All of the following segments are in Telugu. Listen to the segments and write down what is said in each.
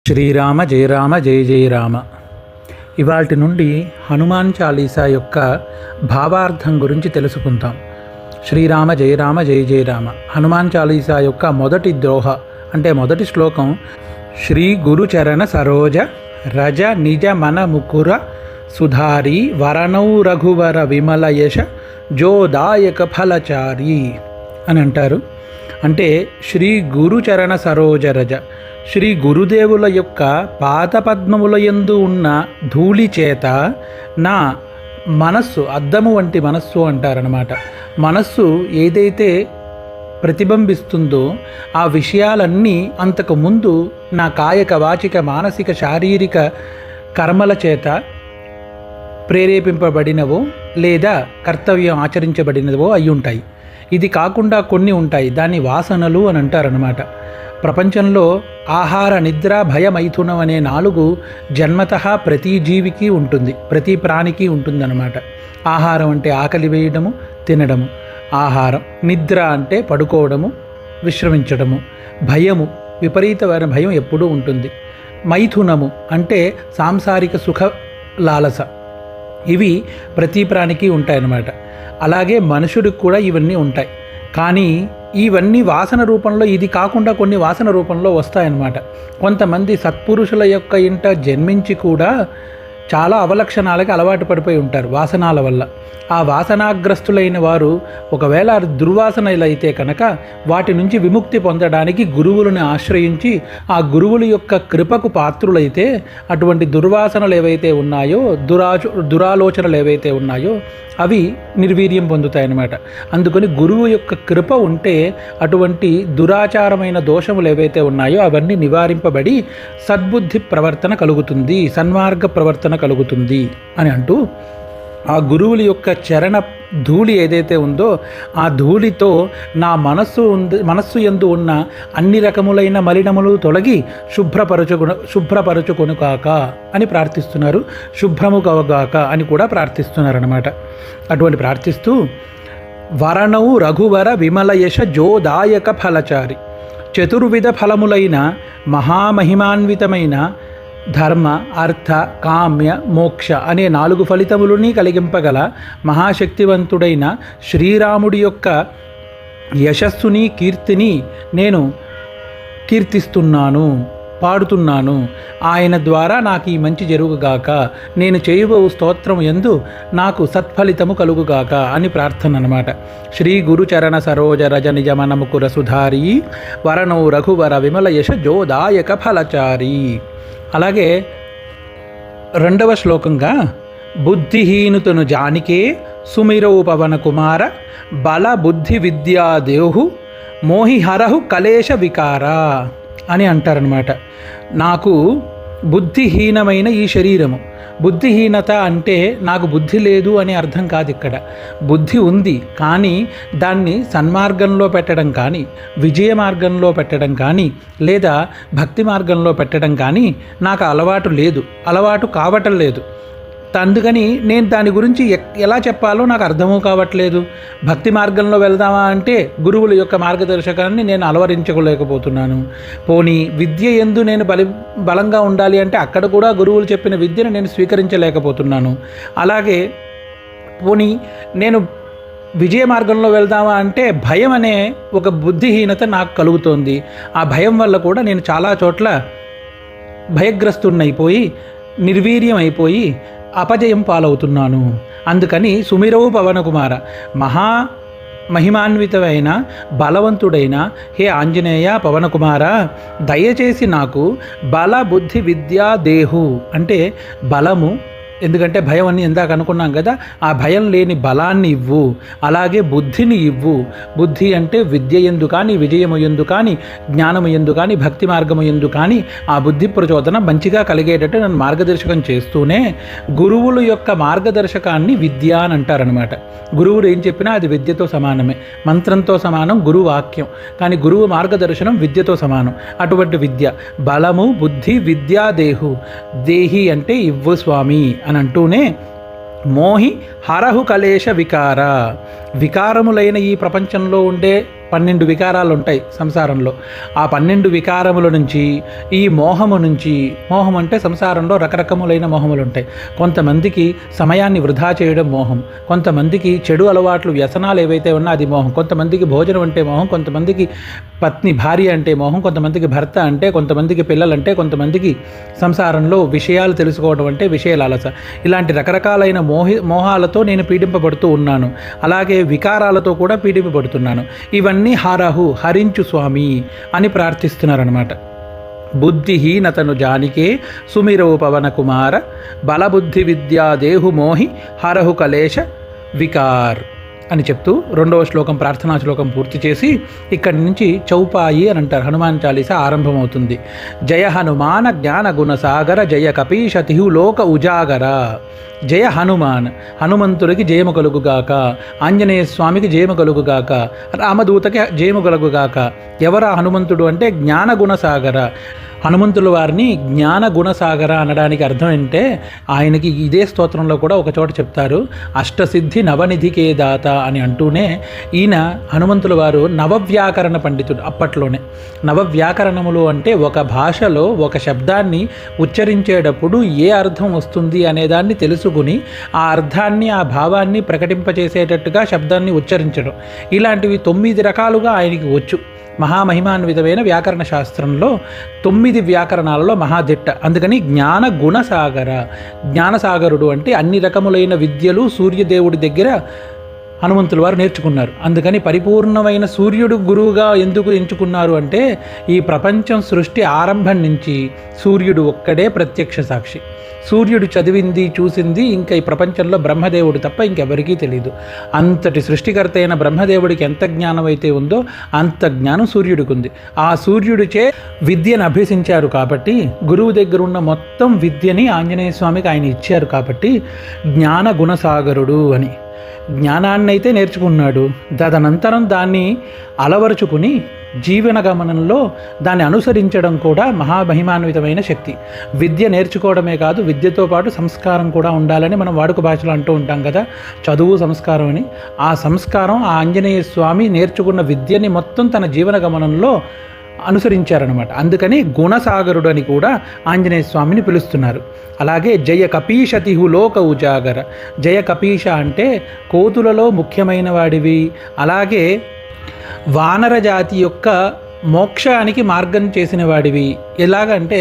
శ్రీరామ జయ రామ జయ జయ రామ. ఇవాల్టి నుండి హనుమాన్ చాలీసా యొక్క భావార్థం గురించి తెలుసుకుందాం. శ్రీరామ జయ రామ జయ జయ రామ. హనుమాన్ చాలీసా యొక్క మొదటి ద్రోహ అంటే మొదటి శ్లోకం శ్రీ గురుచరణ సరోజ రజ నిజ మన ముకుర సుధారి వరణౌ రఘువర విమల యశ జోదాయక ఫలచారి అని అంటారు. అంటే శ్రీ గురుచరణ సరోజ రజ, శ్రీ గురుదేవుల యొక్క పాదపద్మముల యందు ఉన్న ధూళి చేత నా మనస్సు, అద్దము వంటి మనస్సు అంటారనమాట. మనస్సు ఏదైతే ప్రతిబింబిస్తుందో ఆ విషయాలన్నీ అంతకుముందు నా కాయక వాచిక మానసిక శారీరక కర్మల చేత ప్రేరేపింపబడినవో లేదా కర్తవ్యం ఆచరించబడినవో అయి ఉంటాయి. ఇది కాకుండా కొన్ని ఉంటాయి, దాన్ని వాసనలు అని అంటారనమాట. ప్రపంచంలో ఆహార నిద్ర భయ మైథునం అనే 4 జన్మతః ప్రతి జీవికి ఉంటుంది, ప్రతి ప్రాణికి ఉంటుందన్నమాట. ఆహారం అంటే ఆకలి వేయడము, తినడము. ఆహారం. నిద్ర అంటే పడుకోవడము, విశ్రమించడము. భయము, విపరీతమైన భయం ఎప్పుడూ ఉంటుంది. మైథునము అంటే సాంసారిక సుఖ లాలస. ఇవి ప్రతి ప్రాణికి ఉంటాయన్నమాట. అలాగే మనుషుడికి కూడా ఇవన్నీ ఉంటాయి. కానీ ఇవన్నీ వాసన రూపంలో, ఇది కాకుండా కొన్ని వాసన రూపంలో వస్తాయన్నమాట. కొంతమంది సత్పురుషుల యొక్క ఇంట జన్మించి కూడా చాలా అవలక్షణాలకి అలవాటు పడిపోయి ఉంటారు వాసనాల వల్ల. ఆ వాసనాగ్రస్తులైన వారు ఒకవేళ దుర్వాసనలైతే కనుక వాటి నుంచి విముక్తి పొందడానికి గురువులను ఆశ్రయించి ఆ గురువుల యొక్క కృపకు పాత్రులైతే అటువంటి దుర్వాసనలు ఏవైతే ఉన్నాయో, దురాలోచనలు ఏవైతే ఉన్నాయో అవి నిర్వీర్యం పొందుతాయన్నమాట. అందుకని గురువు యొక్క కృప ఉంటే అటువంటి దురాచారమైన దోషములు ఏవైతే ఉన్నాయో అవన్నీ నివారింపబడి సద్బుద్ధి ప్రవర్తన కలుగుతుంది, సన్మార్గ ప్రవర్తన కలుగుతుంది అని అంటూ ఆ గురువుల యొక్క చరణ ధూళి ఏదైతే ఉందో ఆ ధూళితో నా మనస్సు యందు ఉన్న అన్ని రకములైన మలినములు తొలగి శుభ్రపరచుకొను కాక అని ప్రార్థిస్తున్నారు. శుభ్రము కవగాక అని కూడా ప్రార్థిస్తున్నారన్నమాట. అటువంటి ప్రార్థిస్తూ వరణౌ రఘువర విమల యశ జోదాయక ఫలచారి, చతుర్విధ ఫలములైన మహామహిమాన్వితమైన ధర్మ అర్థ కామ్య మోక్ష అనే 4 ఫలితములని కలిగింపగల మహాశక్తివంతుడైన శ్రీరాముడి యొక్క యశస్సుని కీర్తిని నేను కీర్తిస్తున్నాను, పాడుతున్నాను. ఆయన ద్వారా నాకు ఈ మంచి జరుగుగాక, నేను చేయబో స్తోత్రం యందు నాకు సత్ఫలితము కలుగుగాక అని ప్రార్థన అన్నమాట. శ్రీ గురుచరణ సరోజ రజ నిజ మన ముకుర సుధారి వరణౌ రఘువర విమల యశ జోదాయక ఫలచారి. అలాగే 2వ శ్లోకంగా బుద్ధిహీనుతను జానికే సుమిరౌ పవన కుమార బల బుద్ధి విద్యా దేహు మోహిహరహు కలేశ వికార అని అంటారనమాట. నాకు బుద్ధిహీనమైన ఈ శరీరము, బుద్ధిహీనత అంటే నాకు బుద్ధి లేదు అనే అర్థం కాదు. ఇక్కడ బుద్ధి ఉంది, కానీ దాన్ని సన్మార్గంలో పెట్టడం కానీ, విజయ మార్గంలో పెట్టడం కానీ, లేదా భక్తి మార్గంలో పెట్టడం కానీ నాకు అలవాటు లేదు, అలవాటు కావటం లేదు. అందుకని నేను దాని గురించి ఎలా చెప్పాలో నాకు అర్థమూ కావట్లేదు. భక్తి మార్గంలో వెళ్దామా అంటే గురువుల యొక్క మార్గదర్శకాన్ని నేను అలవరించలేకపోతున్నాను. పోనీ విద్య యందు నేను బలంగా ఉండాలి అంటే అక్కడ కూడా గురువులు చెప్పిన విద్యను నేను స్వీకరించలేకపోతున్నాను. అలాగే పోనీ నేను విజయ మార్గంలో వెళ్దామా అంటే భయం అనే ఒక బుద్ధిహీనత నాకు కలుగుతోంది. ఆ భయం వల్ల కూడా నేను చాలా చోట్ల భయగ్రస్తున్నైపోయి నిర్వీర్యం అయిపోయి అపజయం పాలవుతున్నాను. అందుకని సుమిరవు పవన కుమార, మహిమాన్వితమైన బలవంతుడైన హే ఆంజనేయ పవన కుమార, దయచేసి నాకు బల బుద్ధి విద్యా దేహు అంటే బలము, ఎందుకంటే భయం అని ఇందాక అనుకున్నాం కదా, ఆ భయం లేని బలాన్ని ఇవ్వు. అలాగే బుద్ధిని ఇవ్వు. బుద్ధి అంటే విద్య యందు కానీ, విజయము యందు కానీ, జ్ఞానము యందు కానీ, భక్తి మార్గము యందు కానీ ఆ బుద్ధి ప్రచోదన మంచిగా కలిగేటట్టు నన్ను మార్గదర్శకం చేస్తూనే గురువుల యొక్క మార్గదర్శకాన్ని విద్య అని అంటారనమాట. గురువుడు ఏం చెప్పినా అది విద్యతో సమానమే. మంత్రంతో సమానం గురువు వాక్యం, కానీ గురువు మార్గదర్శనం విద్యతో సమానం. అటువంటి విద్య బలము బుద్ధి విద్యా దేహు, దేహి అంటే ఇవ్వు స్వామి అని అంటూనే మోహి హరహు కలేశ వికార, వికారములైన ఈ ప్రపంచంలో ఉండే 12 వికారాలు ఉంటాయి సంసారంలో. ఆ 12 వికారముల నుంచి, ఈ మోహము నుంచి, మోహం అంటే సంసారంలో రకరకములైన మోహములు ఉంటాయి. కొంతమందికి సమయాన్ని వృధా చేయడం మోహం, కొంతమందికి చెడు అలవాట్లు వ్యసనాలు ఏవైతే ఉన్నా అది మోహం, కొంతమందికి భోజనం అంటే మోహం, కొంతమందికి పత్ని భార్య అంటే మోహం, కొంతమందికి భర్త అంటే, కొంతమందికి పిల్లలంటే, కొంతమందికి సంసారంలో విషయాలు తెలుసుకోవడం అంటే విషయ లాలస. ఇలాంటి రకరకాలైన మోహాలతో నేను పీడింపబడుతూ ఉన్నాను. అలాగే వికారాలతో కూడా పీడింపబడుతున్నాను. ఇవన్నీ హరించు స్వామి అని ప్రార్థిస్తున్నారనమాట. బుద్ధిహీనతను జానికే సుమిరవు పవన కుమార బలబుద్ధి విద్యా దేహు మోహి హరహు కలేశ వికార్ అని చెప్తూ 2వ శ్లోకం ప్రార్థనా శ్లోకం పూర్తి చేసి ఇక్కడి నుంచి చౌపాయి అని అంటారు. హనుమాన్ చాలీసా ఆరంభమవుతుంది. జయ హనుమాన జ్ఞాన గుణ సాగర జయ కపీశ తిహు లోక ఉజాగర. జయ హనుమాన్, హనుమంతుడికి జయము కలుగుగాక, ఆంజనేయ స్వామికి జయము కలుగుగాక, రామదూతకి జయము కలుగుగాక. ఎవరా హనుమంతుడు అంటే జ్ఞాన గుణసాగర. హనుమంతుల వారిని జ్ఞాన గుణసాగర అనడానికి అర్థం ఏంటంటే ఆయనకి ఇదే స్తోత్రంలో కూడా ఒక చోట చెప్తారు, అష్టసిద్ధి నవనిధికే దాత అని అంటూనే ఈయన హనుమంతుల వారు నవవ్యాకరణ పండితుడు. అప్పట్లోనే నవవ్యాకరణములు అంటే ఒక భాషలో ఒక శబ్దాన్ని ఉచ్చరించేటప్పుడు ఏ అర్థం వస్తుంది అనేదాన్ని తెలుసుకుని ఆ అర్థాన్ని ఆ భావాన్ని ప్రకటింపచేసేటట్టుగా శబ్దాన్ని ఉచ్చరించడం, ఇలాంటివి 9 రకాలుగా ఆయనకి వచ్చు. మహామహిమాన్వితమైన వ్యాకరణ శాస్త్రంలో 9 వ్యాకరణాలలో మహాదిట్ట. అందుకని జ్ఞాన గుణసాగర, జ్ఞానసాగరుడు అంటే అన్ని రకములైన విద్యలు సూర్యదేవుడి దగ్గర హనుమంతుల వారు నేర్చుకున్నారు. అందుకని పరిపూర్ణమైన సూర్యుడు గురువుగా ఎందుకు ఎంచుకున్నారు అంటే ఈ ప్రపంచం సృష్టి ఆరంభం నుంచి సూర్యుడు ఒక్కడే ప్రత్యక్ష సాక్షి. సూర్యుడు చదివింది చూసింది ఇంకా ఈ ప్రపంచంలో బ్రహ్మదేవుడు తప్ప ఇంకెవరికీ తెలియదు. అంతటి సృష్టికర్త అయిన బ్రహ్మదేవుడికి ఎంత జ్ఞానం అయితే ఉందో అంత జ్ఞానం సూర్యుడికి ఉంది. ఆ సూర్యుడిచే విద్యను అభ్యసించారు కాబట్టి గురువు దగ్గర ఉన్న మొత్తం విద్యని ఆంజనేయ స్వామికి ఆయన ఇచ్చారు కాబట్టి జ్ఞాన గుణసాగరుడు అని. జ్ఞానాన్ని అయితే నేర్చుకున్నాడు, తదనంతరం దాన్ని అలవరుచుకుని జీవన గమనంలో దాన్ని అనుసరించడం కూడా మహామహిమాన్వితమైన శక్తి. విద్య నేర్చుకోవడమే కాదు, విద్యతో పాటు సంస్కారం కూడా ఉండాలని మనం వాడుక భాషలో అంటూ ఉంటాం కదా, చదువు సంస్కారం అని. ఆ సంస్కారం ఆ ఆంజనేయ స్వామి నేర్చుకున్న విద్యని మొత్తం తన జీవన గమనంలో అనుసరించారనమాట. అందుకని గుణసాగరుడు అని కూడా ఆంజనేయ స్వామిని పిలుస్తున్నారు. అలాగే జయ కపీశ తిహు లోక ఉజాగర. జయ కపీశ అంటే కోతులలో ముఖ్యమైన వాడివి, అలాగే వానర జాతి యొక్క మోక్షానికి మార్గం చేసిన వాడివి. ఎలాగంటే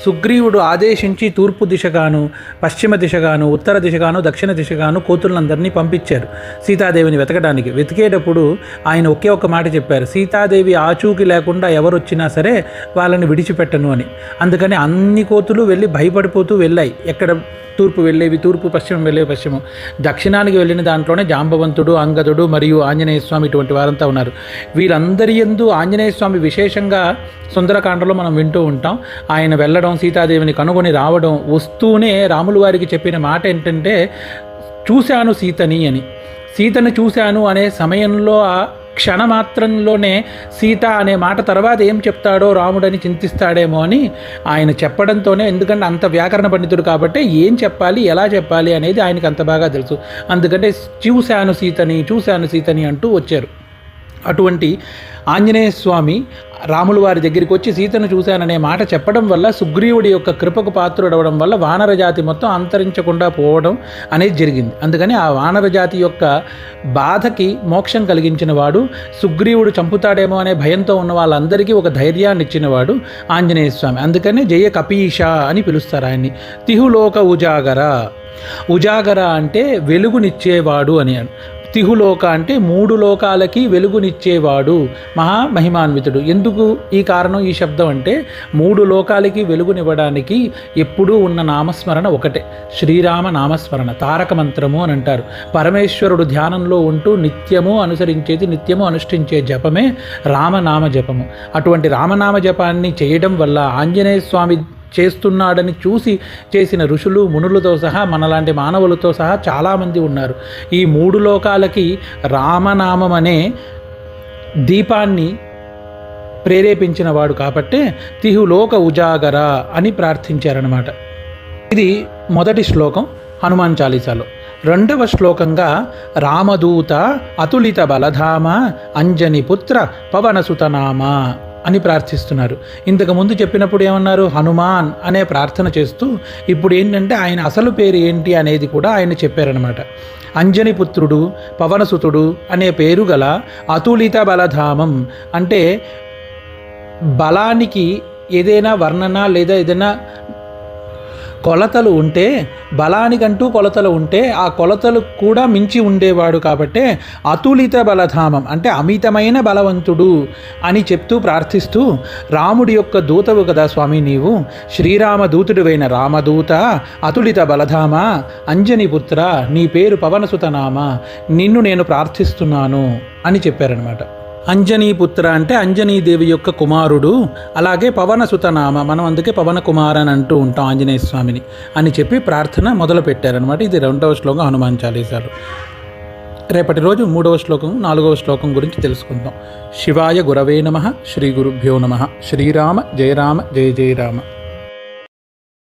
సుగ్రీవుడు ఆదేశించి తూర్పు దిశగాను, పశ్చిమ దిశగాను, ఉత్తర దిశగాను, దక్షిణ దిశగాను కోతులందరినీ పంపించారు సీతాదేవిని వెతకడానికి. వెతికేటప్పుడు ఆయన ఒకే ఒక్క మాట చెప్పారు, సీతాదేవి ఆచూకీ లేకుండా ఎవరు వచ్చినా సరే వాళ్ళని విడిచిపెట్టను అని. అందుకని అన్ని కోతులు వెళ్ళి భయపడిపోతూ వెళ్ళాయి. ఎక్కడ తూర్పు వెళ్ళేవి తూర్పు, పశ్చిమం వెళ్ళేవి పశ్చిమం. దక్షిణానికి వెళ్ళిన దాంట్లోనే జాంబవంతుడు, అంగదుడు మరియు ఆంజనేయ స్వామి ఇటువంటి వారంతా ఉన్నారు. వీరందరి యందు ఆంజనేయ స్వామి విశేషంగా సుందరకాండలో మనం వింటూ ఉంటాం. ఆయన వెళ్ళడం, సీతాదేవిని కనుగొని రావడం, వస్తూనే రాములు వారికి చెప్పిన మాట ఏంటంటే చూశాను సీతని అని. సీతను చూశాను అనే సమయంలో క్షణమాత్రంలోనే సీత అనే మాట తర్వాత ఏం చెప్తాడో రాముడని చింతిస్తాడేమో అని ఆయన చెప్పడంతోనే, ఎందుకంటే అంత వ్యాకరణ పండితుడు కాబట్టి ఏం చెప్పాలి ఎలా చెప్పాలి అనేది ఆయనకు అంత బాగా తెలుసు. అందుకంటే చూశాను సీతని అంటూ వచ్చారు. అటువంటి ఆంజనేయ స్వామి రాములు వారి దగ్గరికి వచ్చి సీతను చూశాననే మాట చెప్పడం వల్ల సుగ్రీవుడి యొక్క కృపకు పాత్రుడవడం వల్ల వానర జాతి మొత్తం అంతరించకుండా పోవడం అనేది జరిగింది. అందుకని ఆ వానర జాతి యొక్క బాధకి మోక్షం కలిగించిన వాడు, సుగ్రీవుడు చంపుతాడేమో అనే భయంతో ఉన్న వాళ్ళందరికీ ఒక ధైర్యాన్ని ఇచ్చినవాడు ఆంజనేయ స్వామి. అందుకని జయ కపీశ అని పిలుస్తారు ఆయన్ని. తిహులోక ఉజాగర. ఉజాగర అంటే వెలుగునిచ్చేవాడు అని. తిహులోక అంటే 3 లోకాలకి వెలుగునిచ్చేవాడు, మహామహిమాన్వితుడు. ఎందుకు ఈ కారణం ఈ శబ్దం అంటే 3 లోకాలకి వెలుగునివ్వడానికి ఎప్పుడూ ఉన్న నామస్మరణ ఒకటే, శ్రీరామ నామస్మరణ, తారక మంత్రము అని అంటారు. పరమేశ్వరుడు ధ్యానంలో ఉంటూ నిత్యము అనుసరించేది, నిత్యము అనుష్ఠించే జపమే రామనామ జపము. అటువంటి రామనామ జపాన్ని చేయడం వల్ల ఆంజనేయ స్వామి చేస్తున్నాడని చూసి చేసిన ఋషులు, మునులతో సహా మనలాంటి మానవులతో సహా చాలామంది ఉన్నారు. ఈ 3 లోకాలకి రామనామం అనే దీపాన్ని ప్రేరేపించిన వాడు కాబట్టే తిహులోక ఉజాగర అని ప్రార్థించారనమాట. ఇది మొదటి శ్లోకం. హనుమాన్ చాలీసాలో. 2వ శ్లోకంగా రామదూత అతులిత బలధామ అంజని పుత్ర పవనసుతనామ అని ప్రార్థిస్తున్నారు. ఇంతకుముందు చెప్పినప్పుడు ఏమన్నారు? హనుమాన్ అనే ప్రార్థన చేస్తూ ఇప్పుడు ఏంటంటే ఆయన అసలు పేరు ఏంటి అనేది కూడా ఆయన చెప్పారనమాట. అంజని పుత్రుడు పవనసుతుడు అనే పేరు గల అతులిత బలధామం అంటే బలానికి ఏదైనా వర్ణన లేదా ఏదైనా కొలతలు ఉంటే, బలానికంటూ కొలతలు ఉంటే ఆ కొలతలు కూడా మించి ఉండేవాడు కాబట్టే అతులిత బలధామం అంటే అమితమైన బలవంతుడు అని చెప్తూ ప్రార్థిస్తూ, రాముడి యొక్క దూతవు కదా స్వామి నీవు, శ్రీరామ దూతుడివైన రామదూత అతులిత బలధామ అంజని పుత్ర నీ పేరు పవనసుతనామ, నిన్ను నేను ప్రార్థిస్తున్నాను అని చెప్పారనమాట. అంజనీపుత్ర అంటే అంజనీదేవి యొక్క కుమారుడు, అలాగే పవనసుతనామ మనం అందుకే పవన కుమార్ అని అంటూ ఉంటాం ఆంజనేయ స్వామిని అని చెప్పి ప్రార్థన మొదలు పెట్టారనమాట. ఇది 2వ శ్లోకం హనుమాన్ చాలీసాలు. రేపటి రోజు 3వ శ్లోకం 4వ శ్లోకం గురించి తెలుసుకుందాం. శివాయ గురవే నమః. శ్రీ గురుభ్యో నమః. శ్రీరామ జయ రామ జయ జయ రామ.